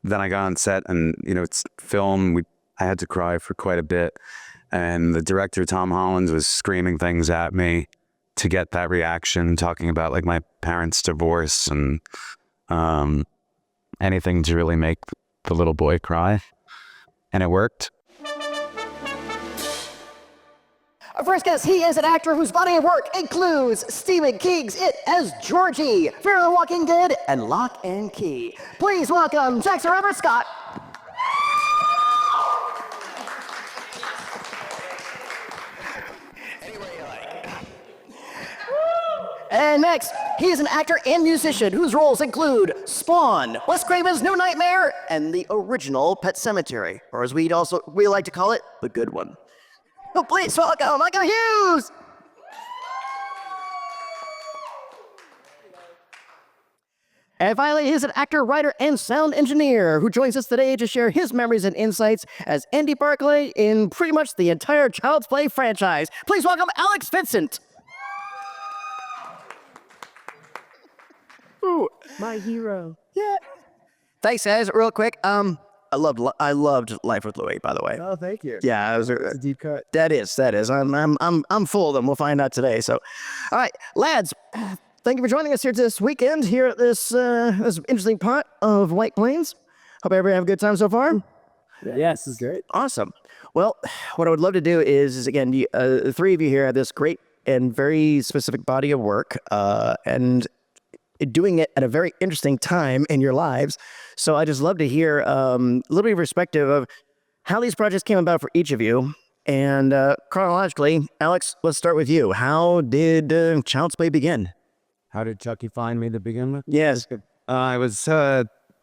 then I got on set and, it's film. I had to cry for quite a bit. And the director, Tom Holland, was screaming things at me to get that reaction, talking about like my parents' divorce and anything to really make the little boy cry. And it worked. Our first guest, he is an actor whose body of work includes Stephen King's It as Georgie, Fear the Walking Dead, and Locke Key. Please welcome Jackson Robert Scott. And next, he is an actor and musician whose roles include Spawn, Wes Craven's New Nightmare, and the original Pet Sematary, or as we like to call it, the good one. Oh, please welcome Miko Hughes! And finally, he's an actor, writer, and sound engineer who joins us today to share his memories and insights as Andy Barclay in pretty much the entire Child's Play franchise. Please welcome Alex Vincent! Ooh, my hero. Yeah. Thanks, guys. Real quick, I loved Life with Louie, by the way. Oh, thank you. Yeah, it was It's a deep cut. That is. I'm full of them. We'll find out today. So, all right, lads, thank you for joining us here this weekend here at this interesting part of White Plains. Hope everybody have a good time so far. Yes, this is great. Awesome. Well, what I would love to do is again, the three of you here have this great and very specific body of work, and doing it at a very interesting time in your lives. So I just love to hear a little bit of perspective of how these projects came about for each of you. And chronologically, Alex, let's start with you. How did Child's Play begin? How did Chucky find me to begin with? Yes. I was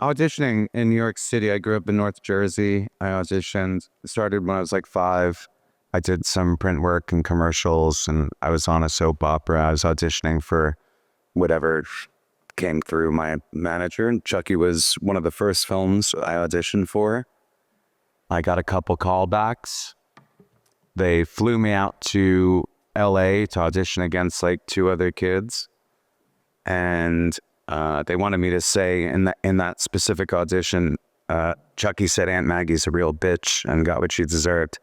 auditioning in New York City. I grew up in North Jersey. I auditioned, started when I was like 5. I did some print work and commercials, and I was on a soap opera. I was auditioning for whatever came through my manager. Chucky was one of the first films I auditioned for. I got a couple callbacks. They flew me out to LA to audition against like 2 other kids. And they wanted me to say in that specific audition, Chucky said Aunt Maggie's a real bitch and got what she deserved.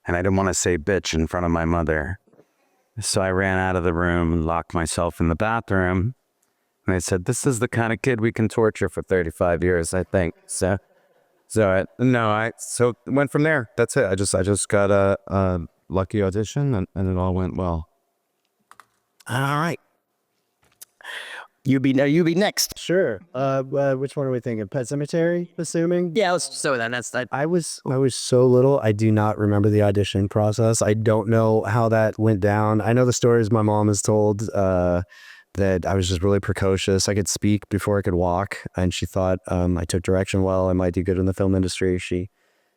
And I didn't want to say bitch in front of my mother. So I ran out of the room and locked myself in the bathroom. And they said, this is the kind of kid we can torture for 35 years, I think. So went from there. That's it. I just got a lucky audition and it all went well. All right. You be next. Sure. Which one are we thinking? Pet Sematary, assuming? Yeah, let's start with that. I was so little, I do not remember the audition process. I don't know how that went down. I know the stories my mom has told, that I was just really precocious. I could speak before I could walk, and she thought I took direction well. I might do good in the film industry. She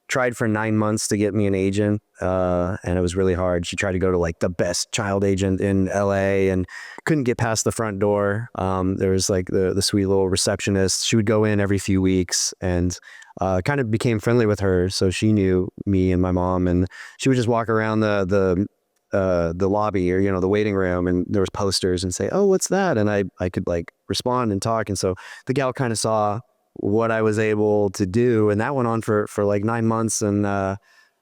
tried for 9 months to get me an agent, and it was really hard. She tried to go to like the best child agent in LA and couldn't get past the front door. There was like the sweet little receptionist. She would go in every few weeks and kind of became friendly with her. So she knew me and my mom, and she would just walk around the lobby or, the waiting room, and there was posters and say, oh, what's that? And I could like respond and talk. And so the gal kind of saw what I was able to do. And that went on for like 9 months. And I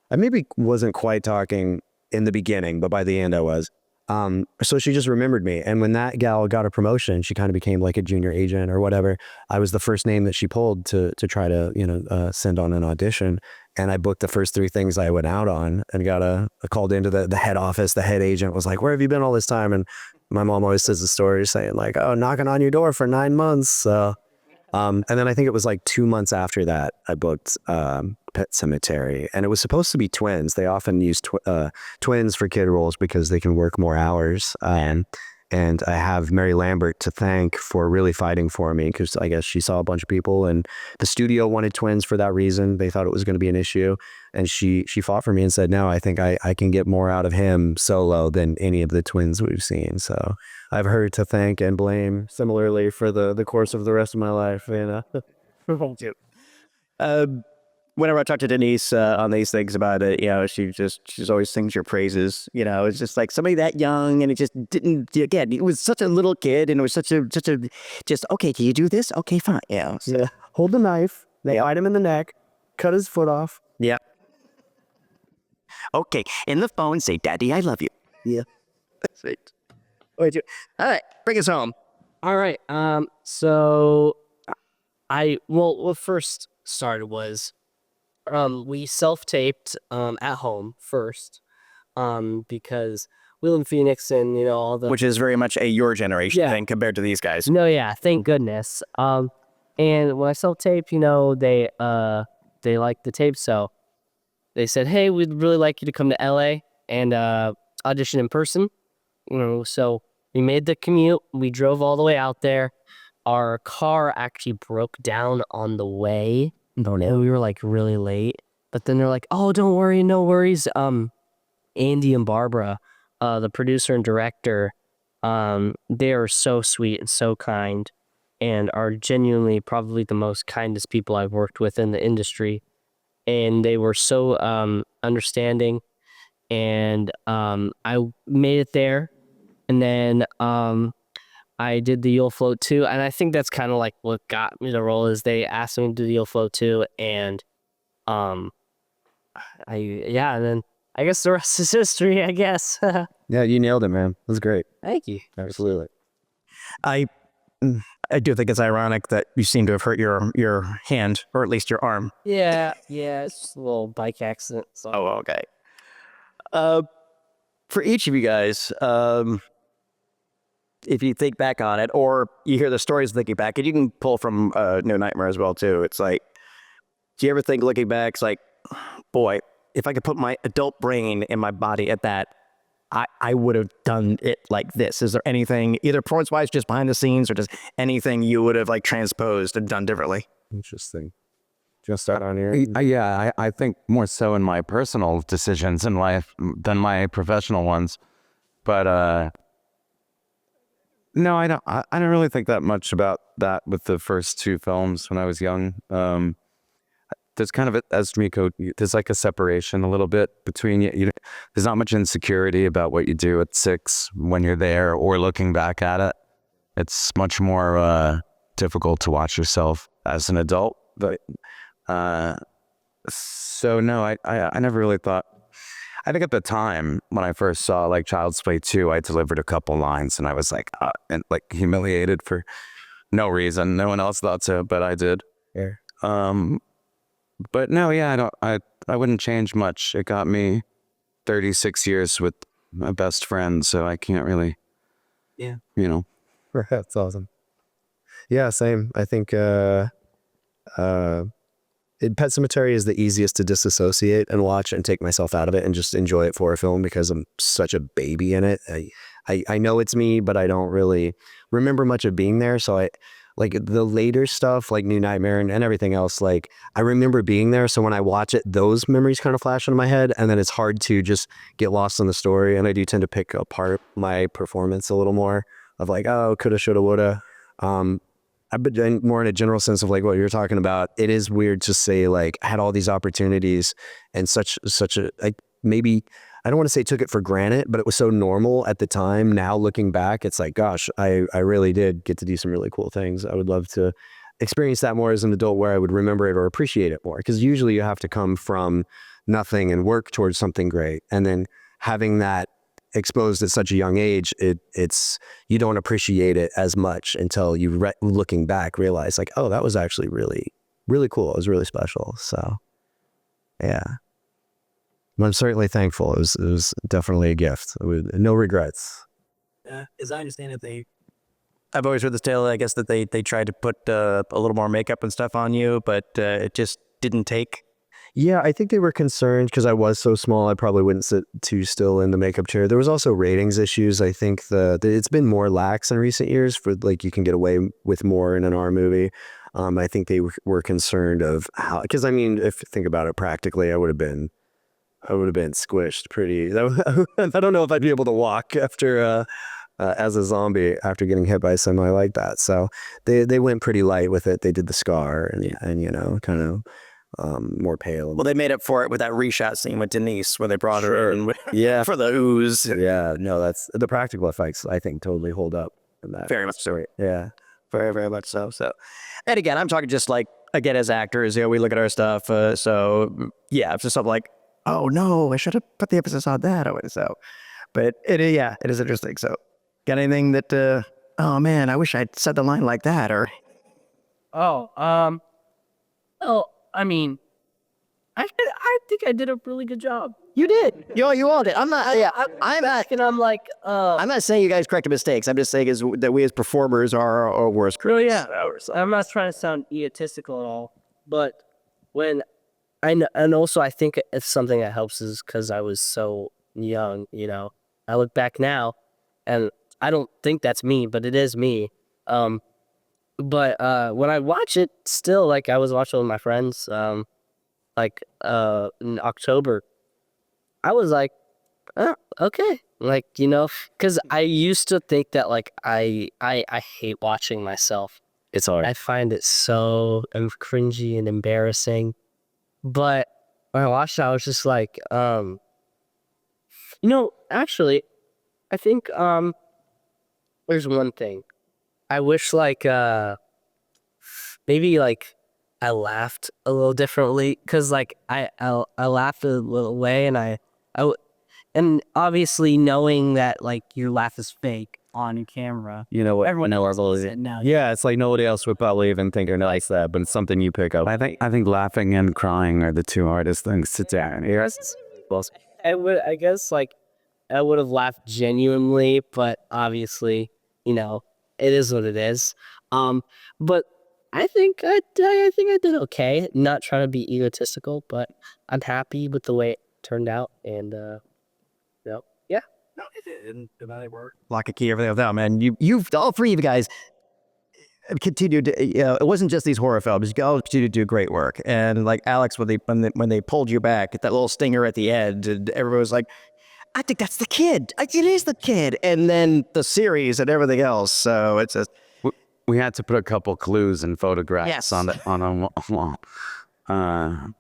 maybe wasn't quite talking in the beginning, but by the end I was. So she just remembered me. And when that gal got a promotion, she kind of became like a junior agent or whatever. I was the first name that she pulled to try to, send on an audition. And I booked the first 3 things I went out on and got a called into the head office. The head agent was like, where have you been all this time? And my mom always says the story saying like, oh, knocking on your door for 9 months. And then I think it was like 2 months after that, I booked Pet Sematary, and it was supposed to be twins. They often use twins for kid roles because they can work more hours. And I have Mary Lambert to thank for really fighting for me, because I guess she saw a bunch of people and the studio wanted twins for that reason. They thought it was going to be an issue. And she fought for me and said, no, I think I can get more out of him solo than any of the twins we've seen. So I have her to thank and blame similarly for the course of the rest of my life. Whenever I talk to Denise on these things about it, she's always sings your praises. It's just like somebody that young, and it just didn't. Again, it was such a little kid, and it was such a just okay. Can you do this? Okay, fine. Yeah. Yeah. Hold the knife. They Bite him in the neck, cut his foot off. Yeah. Okay. In the phone, say, "Daddy, I love you." Yeah. Sweet. Wait, all right. Bring us home. All right. So what first started was we self-taped at home first because Will and Phoenix and all the Which is very much a your generation thing compared to these guys. no, yeah, thank goodness. And when I self-taped, they liked the tape, so they said, "Hey, we'd really like you to come to LA and audition in person." So we made the commute. We drove all the way out there. Our car actually broke down on the way. Oh, And we were like really late. But then they're like, "Oh, don't worry, no worries." Andy and Barbara, the producer and director, they are so sweet and so kind and are genuinely probably the most kindest people I've worked with in the industry. And they were so understanding. And I made it there. And then I did the You'll Float too. And I think that's kind of like what got me the role is they asked me to do the You'll Float too. And and then I guess the rest is history, I guess. Yeah, you nailed it, man. It was great. Thank you. Absolutely. I do think it's ironic that you seem to have hurt your hand, or at least your arm. Yeah, it's just a little bike accident. So. Oh, okay. For each of you guys, if you think back on it, or you hear the stories looking back, and you can pull from No Nightmare as well too. It's like, do you ever think looking back, it's like, boy, if I could put my adult brain in my body at that, I would have done it like this. Is there anything, either performance-wise, just behind the scenes, or just anything you would have like transposed and done differently? Interesting. Do you want to start on here? Yeah, I think more so in my personal decisions in life than my professional ones. But no, I don't really think that much about that with the first two films when I was young. There's kind of, as Miko, there's like a separation a little bit between you. There's not much insecurity about what you do at 6 when you're there or looking back at it. It's much more difficult to watch yourself as an adult. But so no, I never really thought. I think at the time when I first saw like Child's Play 2, I delivered a couple lines and I was like, and like humiliated for no reason. No one else thought so, but I did. Yeah. But no, yeah, I wouldn't change much. It got me 36 years with my best friend, so I can't really. Yeah. That's awesome. Yeah, same. I think Pet Sematary is the easiest to disassociate and watch and take myself out of it and just enjoy it for a film because I'm such a baby in it. I know it's me, but I don't really remember much of being there. So like the later stuff, like New Nightmare and everything else, like I remember being there. So when I watch it, those memories kind of flash into my head, and then it's hard to just get lost in the story. And I do tend to pick apart my performance a little more of like, oh, coulda, shoulda, woulda. I've been more in a general sense of like what you're talking about. It is weird to say like I had all these opportunities and such a like maybe I don't want to say took it for granted, but it was so normal at the time. Now looking back, it's like, gosh, I really did get to do some really cool things. I would love to experience that more as an adult where I would remember it or appreciate it more. Because usually you have to come from nothing and work towards something great. And then having that exposed at such a young age, it's you don't appreciate it as much until you looking back realize like, oh, that was actually really, really cool. It was really special. So yeah. But I'm certainly thankful. It was definitely a gift. No regrets. As I understand it, I've always heard this tale, I guess, that they tried to put a little more makeup and stuff on you, but it just didn't take. Yeah, I think they were concerned because I was so small, I probably wouldn't sit too still in the makeup chair. There was also ratings issues. I think it's been more lax in recent years for like you can get away with more in an R movie. I think they were concerned of how, because I mean, if you think about it practically, I would have been squished pretty. I don't know if I'd be able to walk after as a zombie after getting hit by somebody like that. So they went pretty light with it. They did the scar and kind of more pale. Well, they made up for it with that reshot scene with Denise where they brought her in yeah for the ooze. Yeah, no, that's the practical effects. I think totally hold up in that. Very much so. Yeah, Very, very much so. So, and again, I'm talking just like again, as actors, we look at our stuff. So yeah, it's just something like, oh no, I should have put the emphasis on that. So, but it is interesting. So, got anything that? Oh man, I wish I'd said the line like that. Or well, I mean, I think I did a really good job. you did. You all did. I'm not. Yeah, I'm not. And I'm like, I'm not saying you guys corrected mistakes. I'm just saying is that we as performers are our worst. really, yeah. I'm not trying to sound egotistical at all, but when and also I think it's something that helps is because I was so young. I look back now, and I don't think that's me, but it is me. But when I watch it, still like I was watching with my friends, in October, I was like, oh, okay, like because I used to think that like I hate watching myself. It's hard. I find it so cringy and embarrassing. But when I watched it, I was just like, actually, I think there's one thing. I wish like maybe like I laughed a little differently because like I laughed a little way and obviously knowing that like your laugh is fake on camera. You know what? Everyone knows it now. Yeah, it's like nobody else would probably even think or notice that, but it's something you pick up. I think laughing and crying are the two hardest things to do. I guess like I would have laughed genuinely, but obviously, it is what it is. But I think I did okay. Not trying to be egotistical, but I'm happy with the way it turned out, and yeah. No, it didn't. It work? Locke Key, everything like that, man. You've all three of you guys continued to, it wasn't just these horror films. You all continued to do great work. And like Alex, when they pulled you back, that little stinger at the end, and everyone was like, I think that's the kid. It is the kid. And then the series and everything else. So it's just. We had to put a couple clues and photographs on a wall. And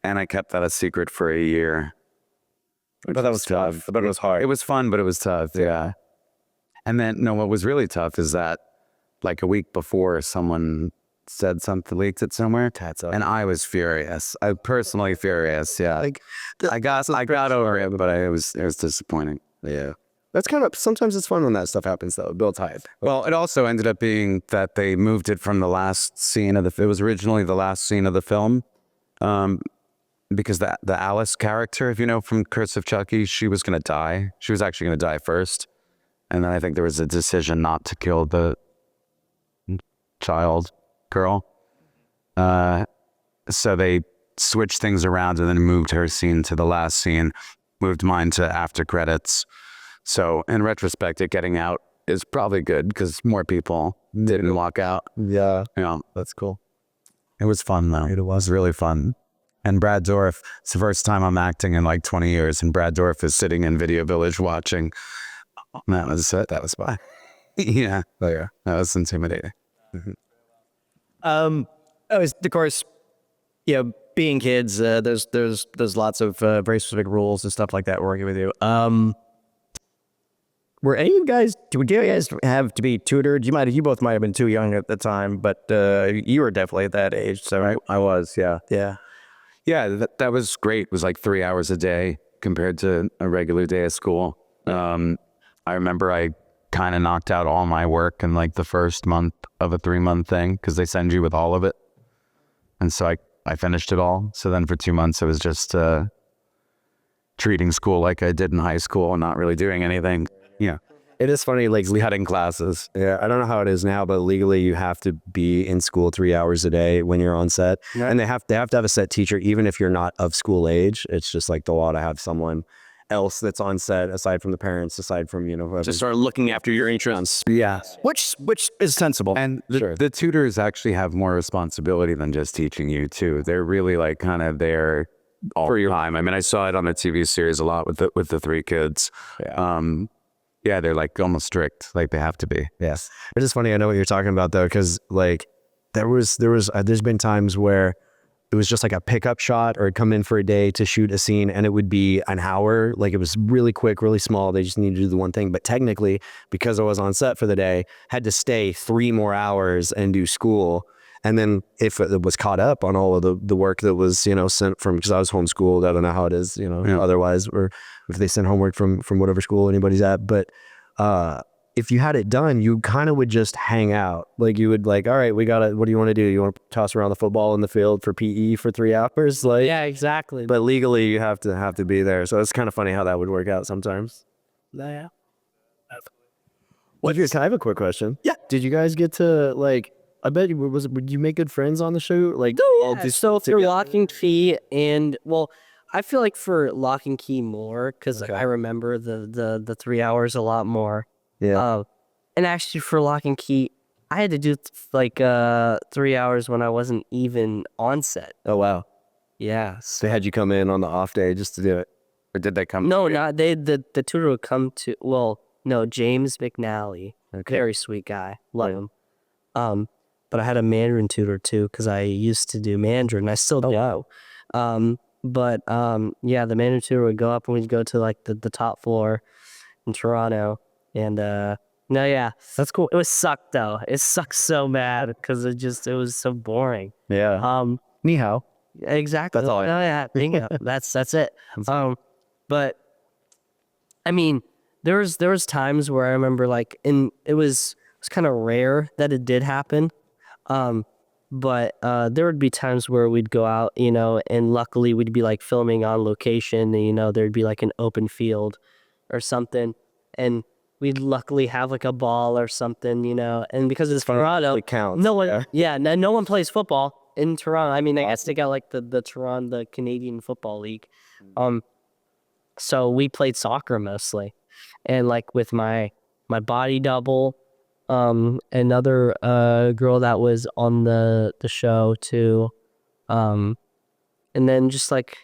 I kept that a secret for a year. But that was tough. But it was hard. It was fun, but it was tough. Yeah. And then, what was really tough is that like a week before someone said something, leaked it somewhere. And I was furious. I personally furious. Yeah. Like I got over it, but it was disappointing. Yeah. That's sometimes it's fun when that stuff happens though. It builds hype. Well, it also ended up being that they moved it from the last scene of it was originally the last scene of the film. Because the Alice character, if you know from Curse of Chucky, she was going to die. She was actually going to die first. And then I think there was a decision not to kill the girl. So they switched things around and then moved her scene to the last scene, moved mine to after credits. So in retrospect, it getting out is probably good because more people didn't walk out. Yeah. Yeah. That's cool. It was fun though. It was really fun. And Brad Dourif, it's the first time I'm acting in like 20 years, and Brad Dourif is sitting in Video Village watching. That was it. That was fun. Yeah. Oh yeah. That was intimidating. Of course, being kids, there's lots of very specific rules and stuff like that working with you. Were any of you guys? Do you guys have to be tutored? You both might have been too young at the time, but you were definitely at that age. So I was. Yeah. Yeah. Yeah, that was great. It was like 3 hours a day compared to a regular day at school. I remember I kind of knocked out all my work in like the first month of a 3-month thing because they send you with all of it. And so I finished it all. So then for 2 months, I was just treating school like I did in high school and not really doing anything. Yeah. It is funny, like Cutting classes. Yeah, I don't know how it is now, but legally you have to be in school 3 hours a day when you're on set. Yeah. And they have to have a set teacher, even if you're not of school age. It's just like the law to have someone else that's on set, aside from the parents, aside from, whoever. Just start looking after your interests. Yeah. Which is sensible. And the tutors actually have more responsibility than just teaching you too. They're really like kind of there all the time. I mean, I saw it on the TV series a lot with the 3 kids. Yeah. Yeah, they're like almost strict, like they have to be. Yes. It's just funny. I know what you're talking about though, because like there's been times where it was just like a pickup shot or come in for a day to shoot a scene and it would be an hour. Like it was really quick, really small. They just needed to do the one thing. But technically, because I was on set for the day, had to stay 3 more hours and do school. And then if it was caught up on all of the work that was, sent from, because I was homeschooled, I don't know how it is, otherwise, or if they send homework from whatever school anybody's at. But if you had it done, you kind of would just hang out. Like you would like, all right, what do you want to do? You want to toss around the football in the field for PE for 3 hours? Like, Yeah, exactly. but legally you have to be there. So it's kind of funny how that would work out sometimes. Yeah. I have a quick question. Yeah. Did you guys get to like? I bet would you make good friends on the show? Like, So for Locke and Key, and well, I feel like for Locke and Key more because I remember the 3 hours a lot more. Yeah. And actually for Locke and Key, I had to do like 3 hours when I wasn't even on set. Oh wow. Yeah. They had you come in on the off day just to do it, or did they come? No, not they. The tutor would come to. Well, no, James McNally, very sweet guy, love him. But I had a Mandarin tutor too because I used to do Mandarin. I still do. Yeah, the Mandarin tutor would go up and we'd go to like the top floor in Toronto, and that's cool. It was sucked though. It sucked so bad because it was so boring. Yeah. Ni hao. Exactly. That's all. Bingo. That's it. But I mean, there was times where I remember like, and it was kind of rare that it did happen. But there would be times where we'd go out, and luckily we'd be like filming on location, and there'd be like an open field or something, and we'd luckily have like a ball or something, and because it's Toronto, It counts. no one, no one plays football in Toronto. I mean, I guess they got like the Toronto, the Canadian Football League, so we played soccer mostly, and like with my body double. Another girl that was on the show too, and then just like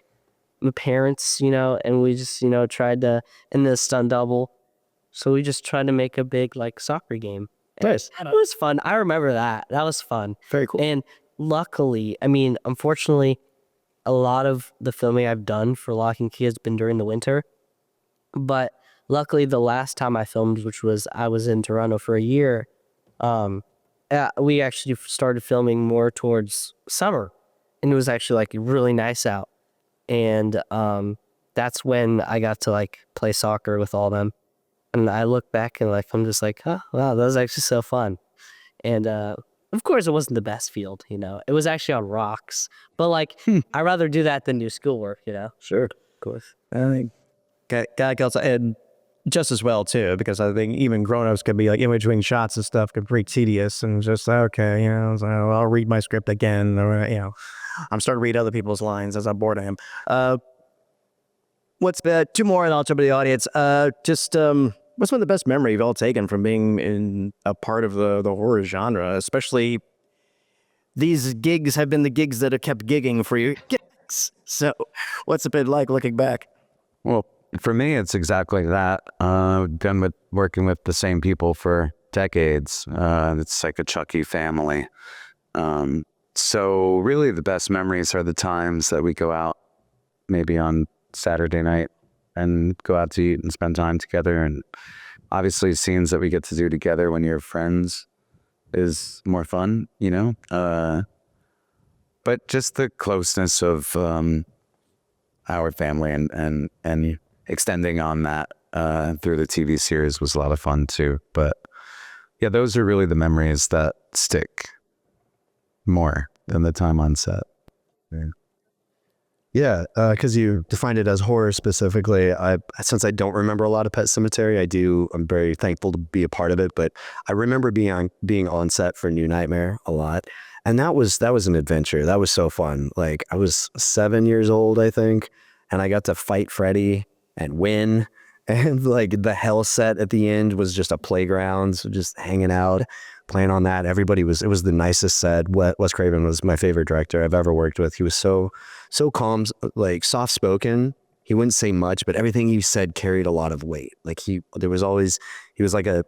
my parents, and we just tried to, and the stunt double, so we just tried to make a big like soccer game. Nice. And it was fun. I remember that. That was fun. Very cool. And luckily, I mean, unfortunately, a lot of the filming I've done for Locke and Key has been during the winter, but luckily, the last time I filmed, which was I was in Toronto for a year, we actually started filming more towards summer, and it was actually like really nice out. And that's when I got to like play soccer with all them. And I look back and like I'm just like, oh wow, that was actually so fun. And of course, it wasn't the best field, It was actually on rocks, but like I'd rather do that than do schoolwork, Sure. Of course. I think and just as well too, because I think even grown-ups could be like in between shots and stuff could be tedious and just okay, so I'll read my script again, or I'm starting to read other people's lines as I'm bored of him. What's two more and I'll jump to the audience. What's one of the best memory you've all taken from being in a part of the horror genre, especially these gigs have been the gigs that have kept gigging for you. So what's it been like looking back? Well, for me, it's exactly that. I've been working with the same people for decades. It's like a Chucky family. So really the best memories are the times that we go out maybe on Saturday night and go out to eat and spend time together. And obviously scenes that we get to do together when you're friends is more fun, but just the closeness of our family and extending on that through the TV series was a lot of fun too. But yeah, those are really the memories that stick more than the time on set. Yeah, because you defined it as horror specifically. Since I don't remember a lot of Pet Sematary, I'm very thankful to be a part of it. But I remember being on set for New Nightmare a lot, and that was an adventure. That was so fun. Like I was 7 years old, I think, and I got to fight Freddy and win. And like the hell set at the end was just a playground, so just hanging out, playing on that. It was the nicest set. Wes Craven was my favorite director I've ever worked with. He was so calm, like soft spoken. He wouldn't say much, but everything he said carried a lot of weight. Like he was like a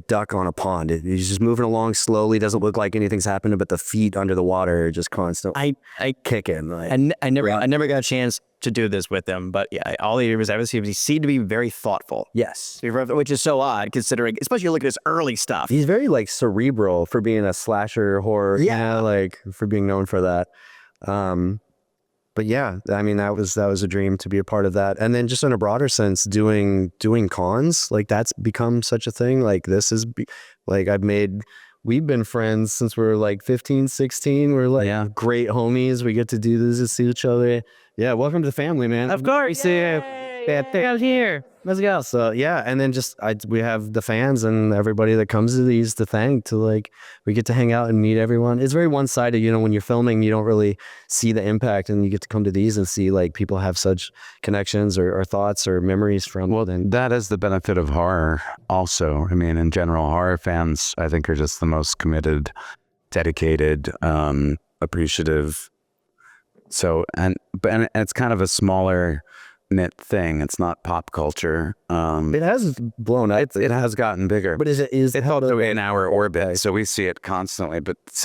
duck on a pond. He's just moving along slowly. Doesn't look like anything's happening, but the feet under the water are just constantly I kicking. Like, I never got a chance to do this with him, but yeah, all he was ever seen, he seemed to be very thoughtful. Yes. Which is so odd considering, especially you look at his early stuff. He's very like cerebral for being a slasher horror. Yeah. Like for being known for that. But yeah, I mean, that was a dream to be a part of that. And then just in a broader sense, doing cons, like that's become such a thing. Like this is like we've been friends since we were like 15, 16. We're like great homies. We get to do this to see each other. Yeah, welcome to the family, man. Of course. Get out here. Let's go. So yeah, and then just we have the fans and everybody that comes to these to thank. To like, we get to hang out and meet everyone. It's very one-sided, you know. When you're filming, you don't really see the impact, and you get to come to these and see like people have such connections or thoughts or memories from. Well, then that is the benefit of horror. Also, I mean, in general, horror fans, I think, are just the most committed, dedicated, appreciative. So, and it's kind of a smaller knit thing. It's not pop culture. It has blown up. It has gotten bigger, But it held in our orbit, so we see it constantly. But it's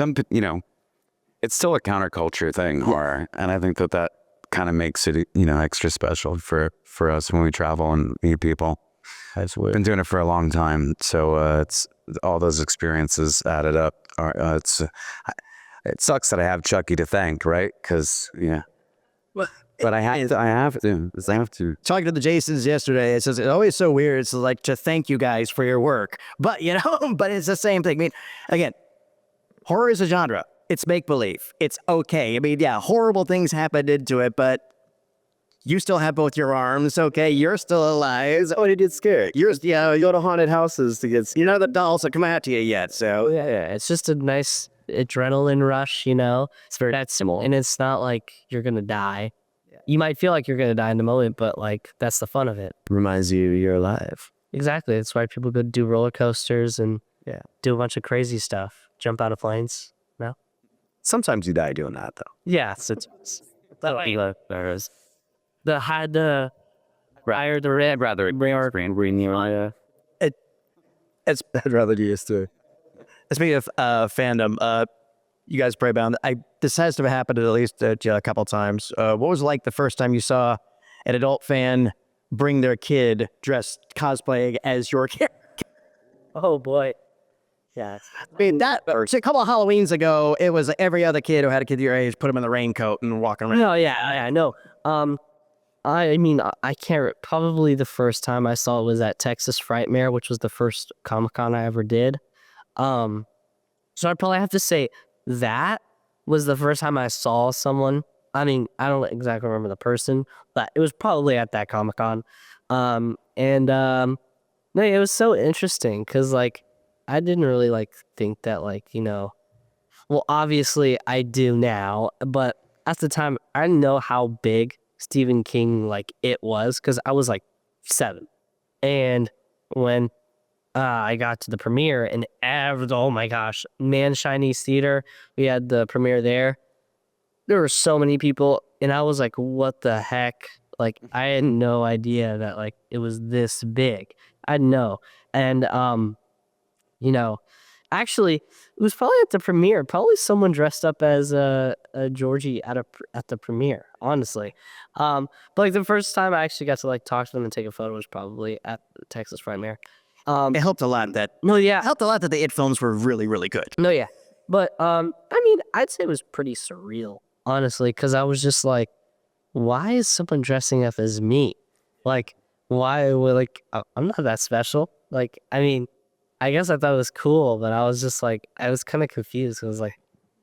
still a counterculture thing, horror, and I think that kind of makes it, extra special for us when we travel and meet people. I've been doing it for a long time, so it's all those experiences added up. It sucks that I have Chucky to thank, right? Because but I have to. Talking to the Jasons yesterday, it says it's always so weird. It's like to thank you guys for your work, but but it's the same thing. I mean, again, horror is a genre. It's make believe. It's okay. I mean, yeah, horrible things happened into it, but you still have both your arms. Okay, you're still alive. Oh, you get scared. You go to haunted houses to get. You're not the dolls that come at you yet. So yeah, it's just a nice adrenaline rush. It's very that simple, and it's not like you're gonna die. You might feel like you're going to die in the moment, but like that's the fun of it. Reminds you you're alive. Exactly. That's why people go do roller coasters and do a bunch of crazy stuff. Jump out of planes. No? Sometimes you die doing that, though. Yeah. I'd rather do this too. Speaking of fandom, you guys pray bound. This has to have happened at least a couple times. What was it like the first time you saw an adult fan bring their kid dressed cosplaying as your character? Oh boy. Yeah. I mean, a couple of Halloweens ago, it was every other kid who had a kid your age put him in the raincoat and walking around. No, yeah, I know. I mean, I can't. Probably the first time I saw it was at Texas Frightmare, which was the first Comic-Con I ever did. So I'd probably have to say that was the first time I saw someone. I mean, I don't exactly remember the person, but it was probably at that Comic-Con. No, it was so interesting because like I didn't really like think that like, well, obviously I do now, but at the time I didn't know how big Stephen King like it was because I was like 7. And when I got to the premiere and oh my gosh, Man Chinese Theater, we had the premiere there. There were so many people and I was like, what the heck? Like I had no idea that like it was this big. I didn't know. And actually it was probably at the premiere, probably someone dressed up as a Georgie at the premiere, honestly. But like the first time I actually got to like talk to them and take a photo was probably at the Texas Frightmare. It helped a lot that. No, yeah. It helped a lot that the It films were really, really good. No, yeah. But, I mean, I'd say it was pretty surreal, honestly, because I was just like, why is someone dressing up as me? Like, why would, like, I'm not that special. Like, I mean, I guess I thought it was cool, but I was just like, I was kind of confused. I was like,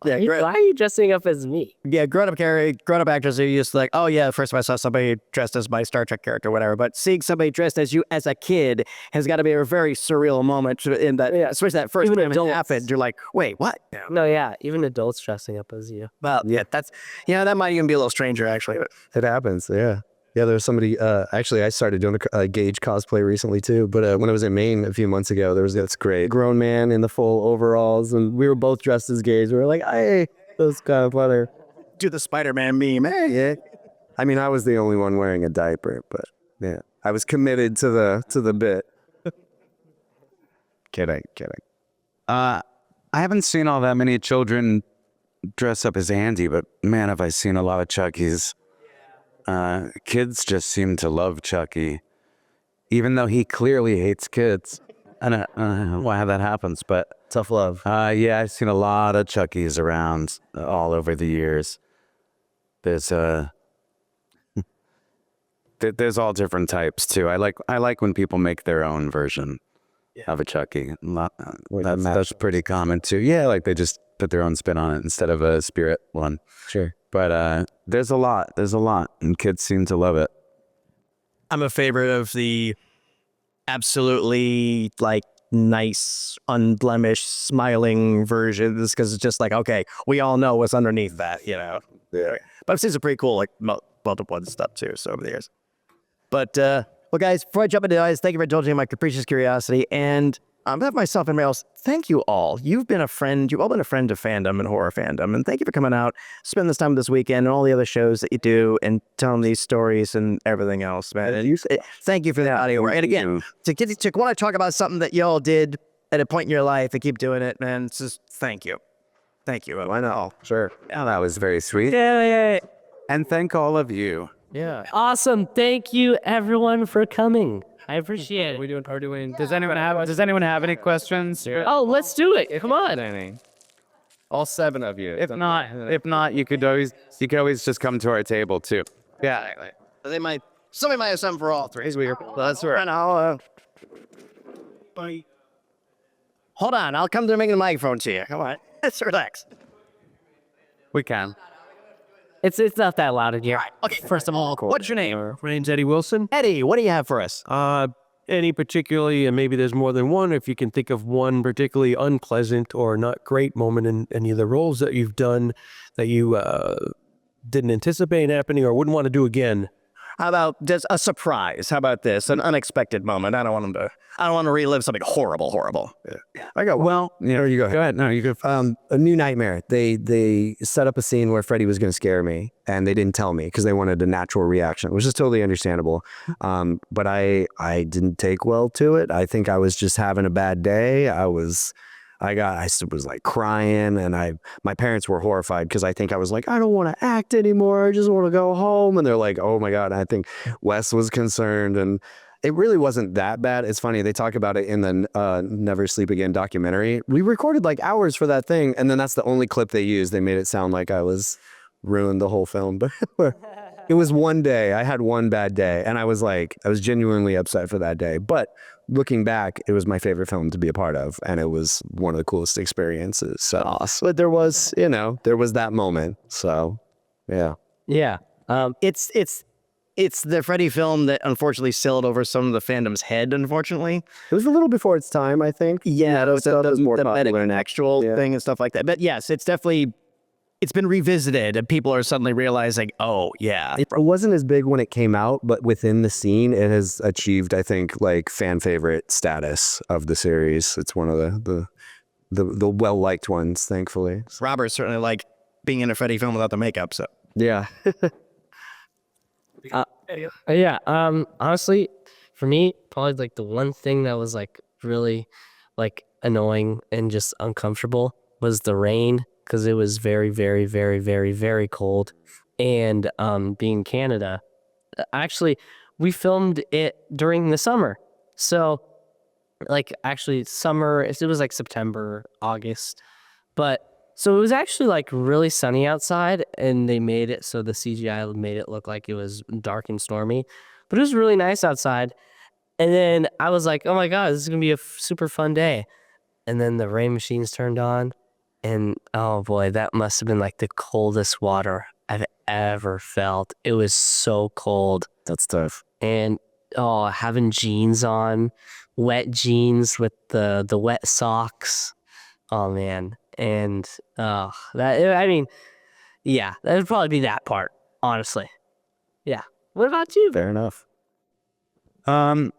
why are you dressing up as me? Yeah, grown up actors are used to like, oh yeah, first time I saw somebody dressed as my Star Trek character or whatever, but seeing somebody dressed as you as a kid has got to be a very surreal moment in that, especially that first time it happened. You're like, wait, what? Yeah. No, yeah, even adults dressing up as you. Well, yeah, that might even be a little stranger actually. It happens, yeah. Yeah, there was somebody, actually, I started doing a Gage cosplay recently too, but when I was in Maine a few months ago, there was this great grown man in the full overalls, and we were both dressed as Gage. We were like, hey, that was kind of funny. Do the Spider-Man meme, eh? Yeah. I mean, I was the only one wearing a diaper, but yeah, I was committed to the bit. Kidding. I haven't seen all that many children dress up as Andy, but man, have I seen a lot of Chuckies. Kids just seem to love Chucky, even though he clearly hates kids. I don't know why that happens, but Tough love. yeah, I've seen a lot of Chuckies around all over the years. There's there's all different types too. I like when people make their own version of a Chucky. That's pretty common too. Yeah, like they just put their own spin on it instead of a spirit one. Sure. But there's a lot, and kids seem to love it. I'm a favorite of the absolutely like nice, unblemished, smiling versions because it's just like, okay, we all know what's underneath that, you know. Yeah. But I've seen some pretty cool like multiple and stuff too. So over the years. But well, guys, before I jump into this, thank you for indulging my capricious curiosity. And on behalf of myself and everybody else, thank you all. You've been a friend. You've all been a friend to fandom and horror fandom. And thank you for coming out, spending this time this weekend, and all the other shows that you do, and telling these stories and everything else, man. And thank you for that audio. And again, to want to talk about something that y'all did at a point in your life and keep doing it, man. It's just thank you. Thank you. Why not? Sure. Yeah, that was very sweet. Yeah. And thank all of you. Yeah. Awesome. Thank you, everyone, for coming. I appreciate it. Are doing? Does anyone have any questions? Oh, let's do it. Come on. All 7 of you. If not, you could always just come to our table too. Yeah. Somebody might have something for all three. That's right. Hold on, I'll come to making the microphone to you. Come on, let's relax. We can. It's not that loud in here. Okay, first of all, what's your name? My name's Eddie Wilson. Eddie, what do you have for us? Any particularly, and maybe there's more than one, if you can think of one particularly unpleasant or not great moment in any of the roles that you've done that you didn't anticipate happening or wouldn't want to do again. How about just a surprise? How about this? An unexpected moment. I don't want to relive something horrible. I got one. Well, you know, you go ahead. No, you go. A New Nightmare. They set up a scene where Freddy was going to scare me, and they didn't tell me because they wanted a natural reaction, which is totally understandable. But I didn't take well to it. I think I was just having a bad day. I was like crying, and my parents were horrified because I think I was like, I don't want to act anymore. I just want to go home. And they're like, oh my God. I think Wes was concerned, and it really wasn't that bad. It's funny. They talk about it in the Never Sleep Again documentary. We recorded like hours for that thing. And then that's the only clip they used. They made it sound like I was ruined the whole film, but it was one day. I had one bad day, and I was genuinely upset for that day. But looking back, it was my favorite film to be a part of, and it was one of the coolest experiences. So, awesome. But there was that moment. So, yeah. Yeah. It's the Freddy film that unfortunately sailed over some of the fandom's head. Unfortunately, It was a little before its time, I think. yeah, That stuff was more the popular now. metactual thing and stuff like that. But yes, it's been revisited, and people are suddenly realizing, oh yeah, It wasn't as big when it came out, but within the scene, it has achieved, I think, like fan favorite status of the series. It's one of the well-liked ones, thankfully. Robert certainly liked being in a Freddy film without the makeup. So Yeah. Yeah. Honestly, for me, probably like the one thing that was like really like annoying and just uncomfortable was the rain, because it was very, very, very, very, very cold. And being in Canada, actually, we filmed it during the summer. So like actually summer, it was like September, August. But so it was actually like really sunny outside, and they made it so the CGI made it look like it was dark and stormy. But it was really nice outside. And then I was like, oh my God, this is going to be a super fun day. And then the rain machines turned on. And oh boy, that must have been like the coldest water I've ever felt. It was so cold. That's tough. And having jeans on, wet jeans with the wet socks. Oh man. And that would probably be that part, honestly. Yeah. What about you? Fair enough. In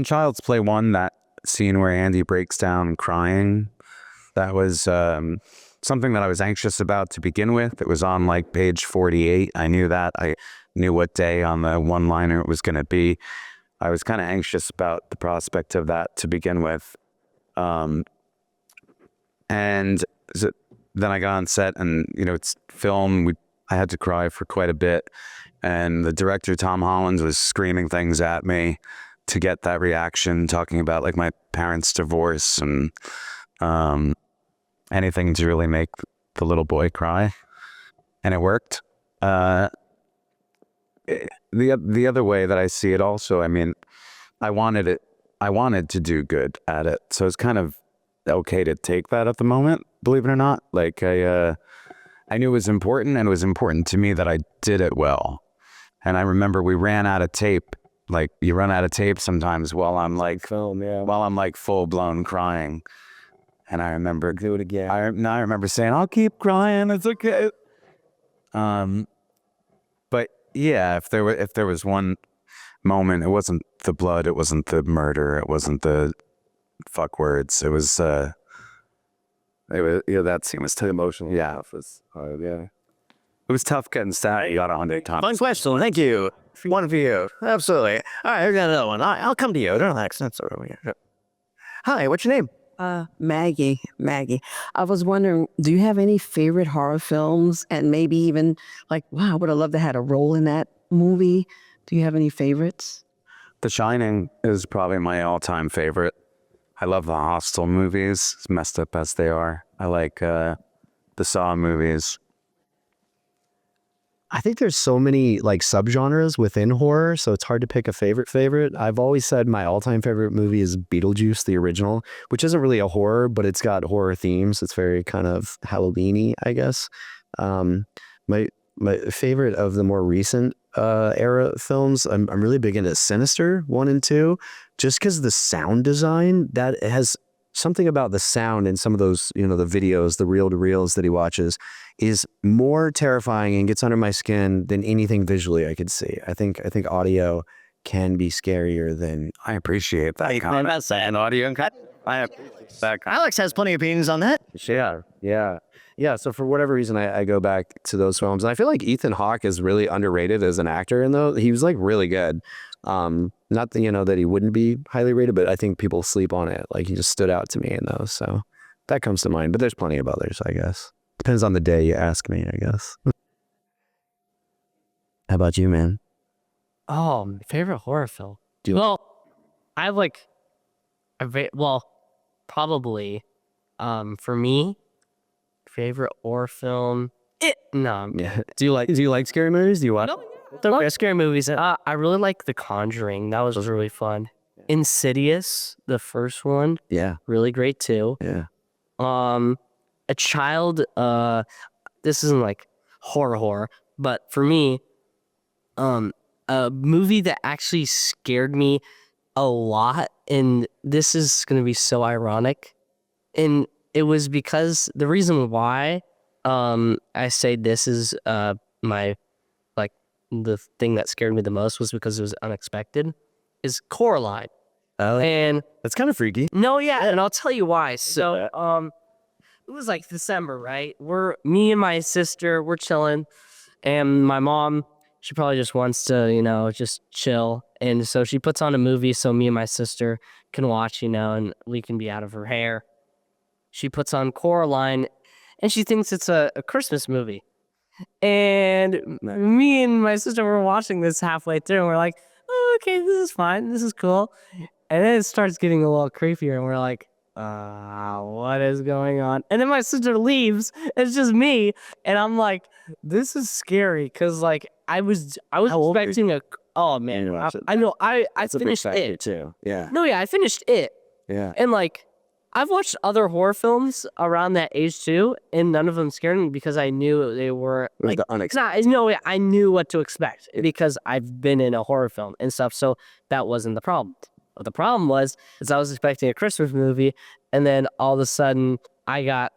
Child's Play 1, that scene where Andy breaks down crying, that was something that I was anxious about to begin with. It was on like page 48. I knew that. I knew what day on the one-liner it was going to be. I was kind of anxious about the prospect of that to begin with. And then I got on set, and it's film. I had to cry for quite a bit. And the director, Tom Holland, was screaming things at me to get that reaction, talking about like my parents' divorce and anything to really make the little boy cry. And it worked. The other way that I see it also, I mean, I wanted to do good at it. So it's kind of okay to take that at the moment, believe it or not. Like I knew it was important, and it was important to me that I did it well. And I remember we ran out of tape. Like you run out of tape sometimes while I'm like full blown crying. And I remember do it again. I remember saying, "I'll keep crying. It's okay." But yeah, if there was one moment, it wasn't the blood, it wasn't the murder, it wasn't the fuck words. It was that scene was too emotional. Yeah, it was hard. Yeah, it was tough getting stabbed. You got 100 times. Fun question. Thank you. One for you. Absolutely. All right, here's another one. I'll come to you. Don't relax. That's over here. Hi, what's your name? Maggie. I was wondering, do you have any favorite horror films? And maybe even like, wow, I would have loved to have a role in that movie. Do you have any favorites? The Shining is probably my all-time favorite. I love the Hostel movies, as messed up as they are. I like the Saw movies. I think there's so many like subgenres within horror, so it's hard to pick a favorite. I've always said my all-time favorite movie is Beetlejuice, the original, which isn't really a horror, but it's got horror themes. It's very kind of Halloween-y, I guess. My favorite of the more recent era films, I'm really big into Sinister 1 and 2, just because the sound design, that has something about the sound in some of those, the videos, the reel-to-reels that he watches, is more terrifying and gets under my skin than anything visually I could see. I think audio can be scarier than. I appreciate that comment. That's an audio cut. I appreciate that comment. Alex has plenty of opinions on that. Yeah. So for whatever reason, I go back to those films, and I feel like Ethan Hawke is really underrated as an actor. And though he was like really good, not that that he wouldn't be highly rated, but I think people sleep on it. Like he just stood out to me in those. So that comes to mind. But there's plenty of others, I guess. Depends on the day you ask me, I guess. How about you, man? Oh, my favorite horror film. I have probably, for me, favorite horror film. No. Yeah. Do you like scary movies? Do you watch? No, they're scary movies. I really like The Conjuring. That was really fun. Insidious, the first one. Yeah. Really great too. Yeah. A child. This isn't like horror, but for me, a movie that actually scared me a lot, and this is gonna be so ironic, and it was because the reason why I say this is my the thing that scared me the most was because it was unexpected, is Coraline. Oh, And that's kind of freaky. no, yeah, and I'll tell you why. So it was like December, right? Me and my sister, we're chilling, and my mom, she probably just wants to, just chill. And so she puts on a movie so me and my sister can watch, and we can be out of her hair. She puts on Coraline, and she thinks it's a Christmas movie. And me and my sister were watching this halfway through, and we're like, oh, okay, this is fine. This is cool. And then it starts getting a little creepier, and we're like, what is going on? And then my sister leaves. It's just me, and I'm like, this is scary, because I was expecting oh man, I know I finished it too. Yeah. No, yeah, I finished it, Yeah. and I've watched other horror films around that age too, and none of them scared me because I knew they were The unexpected. I knew what to expect because I've been in a horror film and stuff, so that wasn't the problem. What the problem was I was expecting a Christmas movie, and then all of a sudden I got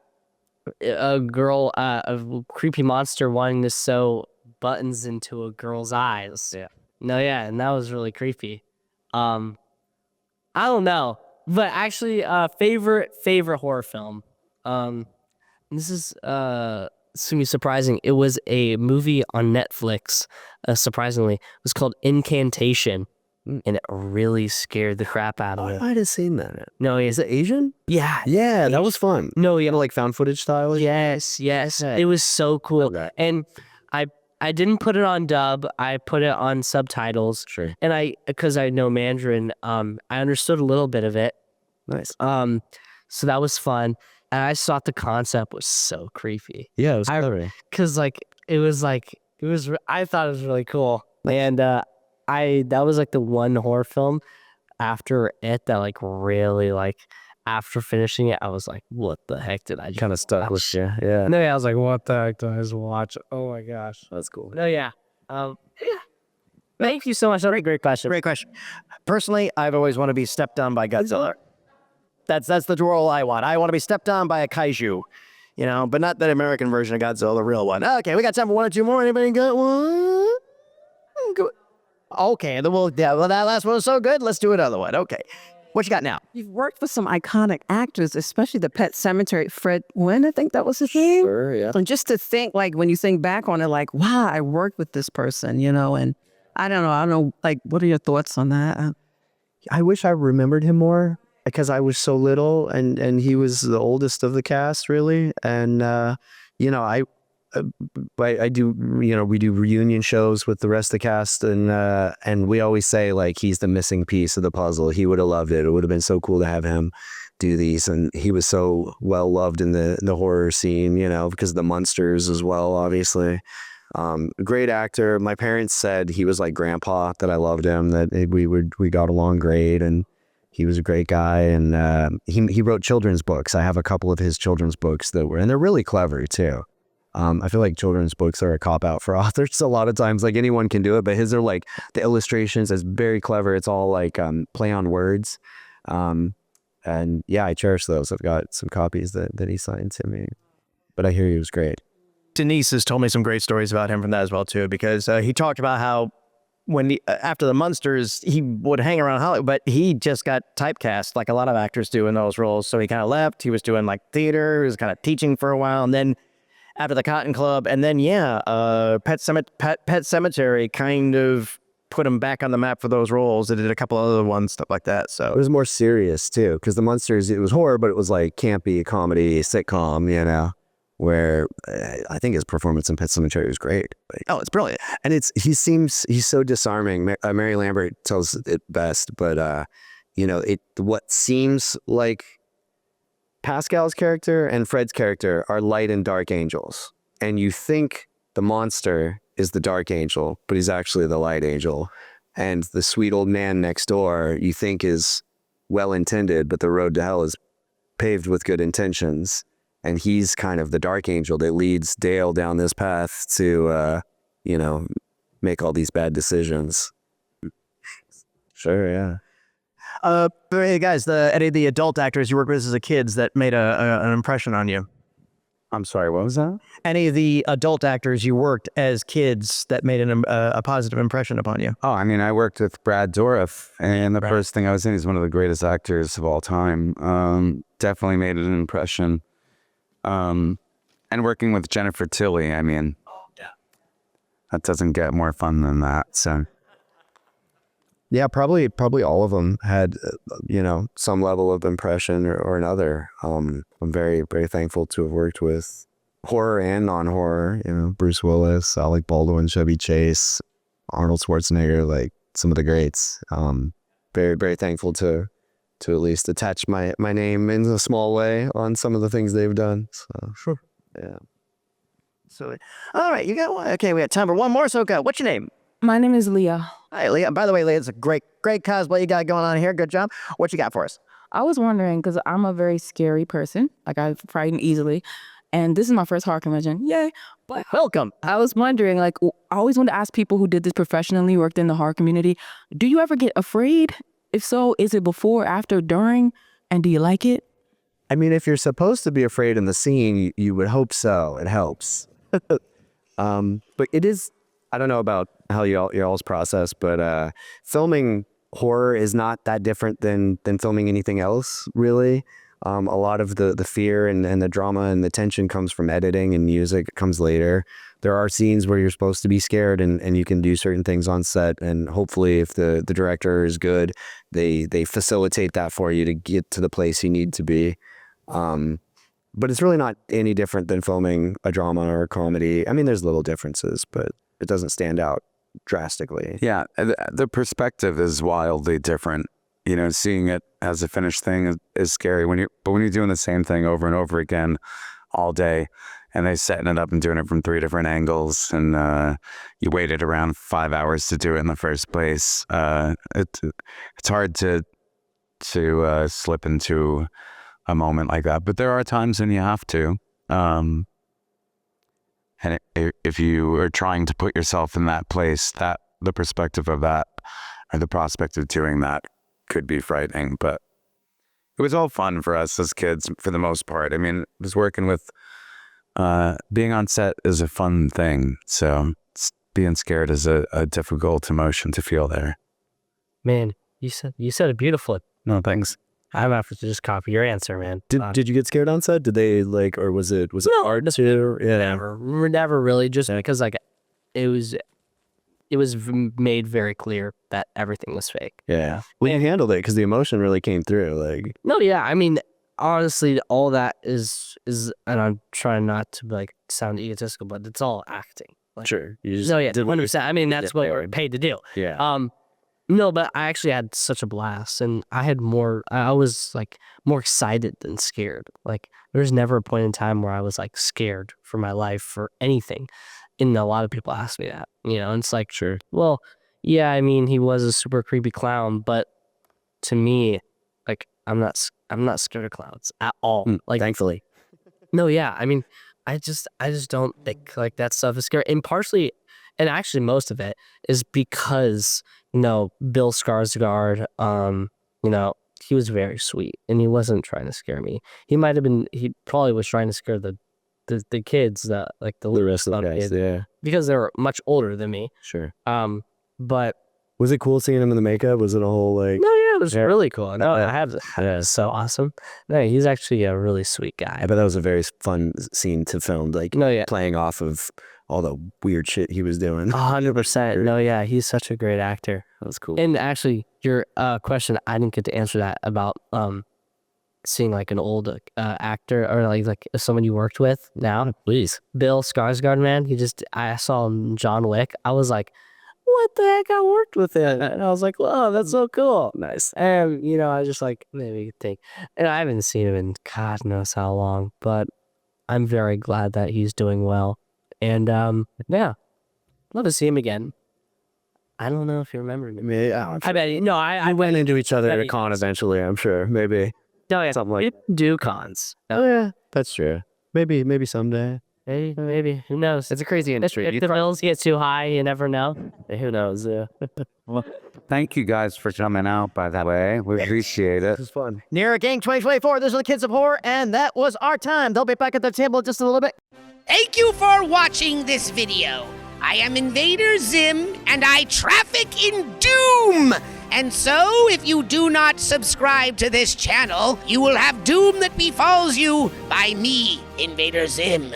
a girl, a creepy monster wanting to sew buttons into a girl's eyes. Yeah. No, yeah, and that was really creepy. I don't know. But actually, favorite horror film. This is it's gonna be surprising. It was a movie on Netflix. Surprisingly, it was called Incantation, and it really scared the crap out of I me. might have seen that. No, Is it Asian? yeah, Yeah, that was fun. no, yeah, Like found footage style. yes. It was so cool. Okay. And I didn't put it on dub. I put it on subtitles. Sure. And because I know Mandarin, I understood a little bit of it. Nice. So that was fun. And I just thought the concept was so creepy. Yeah, it was clever. Cause I thought it was really cool. And that was like the one horror film after it that like really like after finishing it, I was like, what the heck did I just Kind of stuck with watch? you. Yeah. No, yeah, I was like, what the heck did I just watch? Oh my gosh. That's cool. No, yeah. Yeah. Thank you so much. That was a great question. Great question. Personally, I've always wanted to be stepped on by Godzilla. That's the role I want. I want to be stepped on by a kaiju, but not that American version of Godzilla, the real one. Okay, we got time for one or two more. Anybody got one? Go- Okay, well, that last one was so good. Let's do another one. Okay, what you got now? You've worked with some iconic actors, especially the Pet Sematary. Fred Wynn, I think that was his name. Sure, yeah. And just to think, like, when you think back on it, like, wow, I worked with this person, and I don't know, like, what are your thoughts on that? I wish I remembered him more because I was so little and he was the oldest of the cast, really. And, I do, we do reunion shows with the rest of the cast and we always say like he's the missing piece of the puzzle. He would have loved it. It would have been so cool to have him do these. And he was so well loved in the horror scene, because of the monsters as well, obviously. Great actor. My parents said he was like grandpa, that I loved him, that we got along great, and he was a great guy. And he wrote children's books. I have a couple of his children's books and they're really clever too. I feel like children's books are a cop-out for authors a lot of times. Like anyone can do it, but his are like the illustrations is very clever. It's all like play on words. And yeah, I cherish those. I've got some copies that he signed to me. But I hear he was great. Denise has told me some great stories about him from that as well too, because he talked about how when after the Munsters, he would hang around Hollywood, but he just got typecast like a lot of actors do in those roles. So he kind of left. He was doing like theater. He was kind of teaching for a while, and then after the Cotton Club, and then Pet Sematary kind of put him back on the map for those roles. They did a couple other ones, stuff like that. So It was more serious too, because the Munsters, it was horror, but it was like campy comedy, sitcom, where I think his performance in Pet Sematary was great. Like, oh, it's brilliant. and he's so disarming. Mary Lambert tells it best, but what seems like Pascal's character and Fred's character are light and dark angels, and you think the monster is the dark angel, but he's actually the light angel, and the sweet old man next door you think is well intended, but the road to hell is paved with good intentions. And he's kind of the dark angel that leads Dale down this path to, make all these bad decisions. Sure, yeah. Hey guys, any of the adult actors you worked with as a kids that made an impression on you? I'm sorry, what was that? Any of the adult actors you worked as kids that made a positive impression upon you? Oh, I mean, I worked with Brad Dourif, and the first thing I was in, he's one of the greatest actors of all time. Definitely made an impression. And working with Jennifer Tilly, I mean, that doesn't get more fun than that. So, Yeah, probably all of them had, some level of impression or another. I'm very, very thankful to have worked with horror and non-horror, Bruce Willis, Alec Baldwin, Chevy Chase, Arnold Schwarzenegger, like some of the greats. Very, very thankful to at least attach my name in a small way on some of the things they've done. So, Sure. yeah. So, all right, you got one. Okay, we got time for one more. So, go. What's your name? My name is Leah. Hi, Leah. By the way, Leah, it's a great cosplay you got going on here. Good job. What you got for us? I was wondering, because I'm a very scary person, like I frighten easily, and this is my first horror convention. Yay. But Welcome. I was wondering, like, I always want to ask people who did this professionally, worked in the horror community, do you ever get afraid? If so, is it before, after, during, and do you like it? I mean, if you're supposed to be afraid in the scene, you would hope so. It helps. But it is, I don't know about how y'all's process, but filming horror is not that different than filming anything else, really. A lot of the fear and the drama and the tension comes from editing, and music comes later. There are scenes where you're supposed to be scared and you can do certain things on set, and hopefully if the director is good, they facilitate that for you to get to the place you need to be. but it's really not any different than filming a drama or a comedy. I mean, there's little differences, but it doesn't stand out drastically. Yeah, the perspective is wildly different. You know, seeing it as a finished thing is scary but when you're doing the same thing over and over again all day, and they're setting it up and doing it from 3 different angles, and you waited around 5 hours to do it in the first place. It's hard to slip into a moment like that, but there are times when you have to. And if you are trying to put yourself in that place, that the perspective of that, or the prospect of doing that, could be frightening. But it was all fun for us as kids, for the most part. I mean, it was working with, being on set is a fun thing. So being scared is a difficult emotion to feel there. Man, you said it beautifully. No, thanks. I'm about to just copy your answer, man. Did you get scared on set? Did they like, or was it hard to? Yeah. Never really. Just because like it was made very clear that everything was fake. Yeah. Well, you handled it because the emotion really came through. Like, No, yeah. I mean, honestly, all that is, and I'm trying not to like sound egotistical, but it's all acting. Like, sure. You just no, yeah, did what you- 100%. I mean, that's what we're paid to do. Yeah. No, but I actually had such a blast, and I was like more excited than scared. Like there was never a point in time where I was like scared for my life for anything. And a lot of people ask me that, you know, and it's like, Sure. well, yeah, I mean, he was a super creepy clown, but to me, like, I'm not scared of clowns at all. Like, Thankfully. no, yeah, I mean, I just don't think like that stuff is scary. And partially, and actually most of it is because, you know, Bill Skarsgård, you know, he was very sweet and he wasn't trying to scare me. He probably was trying to scare the kids, like the rest of the guys, kids, yeah. because they were much older than me. Sure. But Was it cool seeing him in the makeup? Was it a whole like? no, yeah, it was really cool. No, it was so awesome. No, he's actually a really sweet guy. I bet that was a very fun scene to film. Like, No, yeah. playing off of all the weird shit he was doing. 100%. No, yeah, he's such a great actor. That was cool. And actually, your question, I didn't get to answer that about seeing like an old actor or like someone you worked with now. Please. Bill Skarsgård, man. I saw him in John Wick. I was like, what the heck? I worked with him. And I was like, wow, that's so cool. Nice. And, you know, I was just like, maybe think. And I haven't seen him in God knows how long, but I'm very glad that he's doing well. And yeah, love to see him again. I don't know if you remember me. Maybe, I bet. No, I went into each other at a Maybe. con eventually, I'm sure. Maybe. No, yeah, Something like- we didn't do cons. Oh, yeah. That's true. Maybe someday. Maybe. Who knows? It's a crazy industry. If the bills get too high, you never know. Who knows? Well, thank you guys for coming out, by the way. We appreciate it. This is fun. Near Gang 2024, those are the Kids of Horror, and that was our time. They'll be back at the table in just a little bit. Thank you for watching this video. I am Invader Zim, and I traffic in doom. And so, if you do not subscribe to this channel, you will have doom that befalls you by me, Invader Zim.